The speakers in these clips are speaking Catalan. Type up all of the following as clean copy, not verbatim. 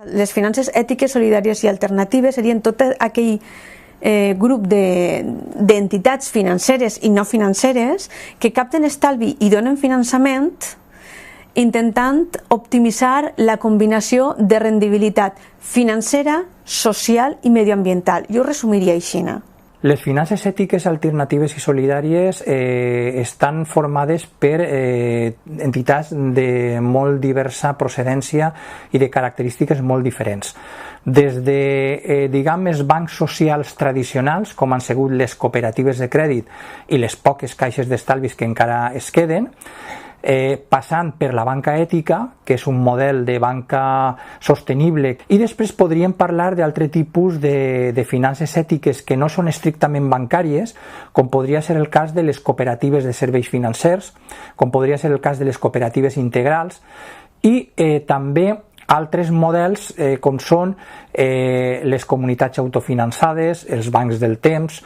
Les finances ètiques, solidàries i alternatives serien tot aquell grup d'entitats financeres i no financeres que capten estalvi i donen finançament intentant optimitzar la combinació de rendibilitat financera, social i medioambiental. Jo ho resumiria així. Les finances ètiques, alternatives i solidàries estan formades per entitats de molt diversa procedència i de característiques molt diferents. Des de, diguem, els bancs socials tradicionals, com han sigut les cooperatives de crèdit i les poques caixes d'estalvis que encara es queden, passant per la banca ètica, que és un model de banca sostenible, i després podríem parlar d'altre tipus de finances ètiques que no són estrictament bancàries, com podria ser el cas de les cooperatives de serveis financers, com podria ser el cas de les cooperatives integrals, i també altres models com són les comunitats autofinançades, els bancs del temps,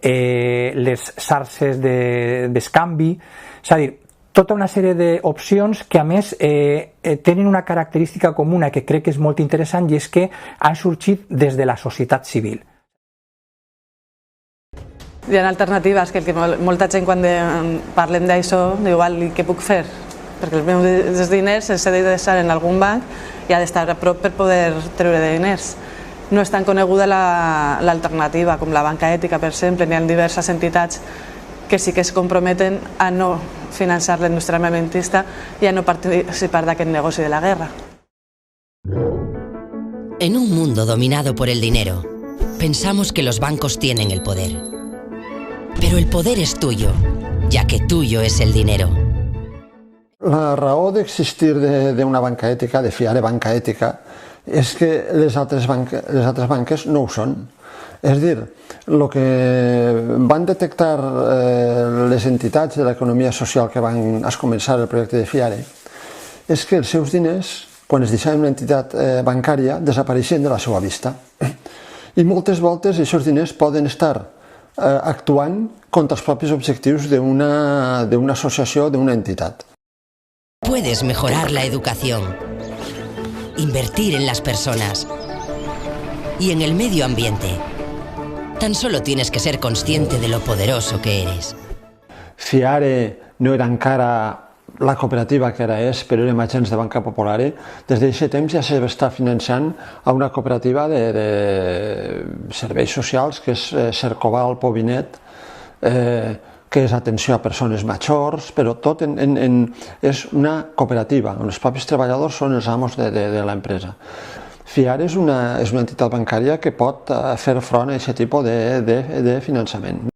les xarxes d'escanvi, és a dir, tota una sèrie d'opcions que a més tenen una característica comuna que crec que és molt interessant, i és que han sorgit des de la societat civil. Hi ha alternatives que molta gent quan parlem d'això diu, i què puc fer? Perquè els meus diners els he de deixar en algun banc i ha d'estar a prop per poder treure diners. No és tan coneguda l'alternativa com la banca ètica, per exemple, n'hi ha diverses entitats que sí que es comprometen a no financiar la indústria armamentista y a no participar de aquel negocio de la guerra. En un mundo dominado por el dinero, pensamos que los bancos tienen el poder. Pero el poder es tuyo, ya que tuyo es el dinero. La raó d'existir d'una banca ètica, de fiar de banca ètica, és que les altres banques no ho són. És a dir, el que van detectar les entitats de l'economia social que van començar el projecte de FIARE és que els seus diners, quan es deixaven una entitat bancària, desapareixien de la seva vista. I moltes voltes aquests diners poden estar actuant contra els propis objectius d'una associació, d'una entitat. Puedes mejorar la educación, invertir en las personas y en el medio ambiente. Tan solo tienes que ser consciente de lo poderoso que eres. FIARE no era encara la cooperativa que ara és, però érem agents de Banca Popular. Des d'aquest temps ja s'està finançant a una cooperativa de serveis socials, que és Cercobal Povinet, que és atenció a persones majors, però tot és una cooperativa, on els propis treballadors són els amos de l'empresa. FIARE és una entitat bancària que pot fer front a aquest tipus de finançament.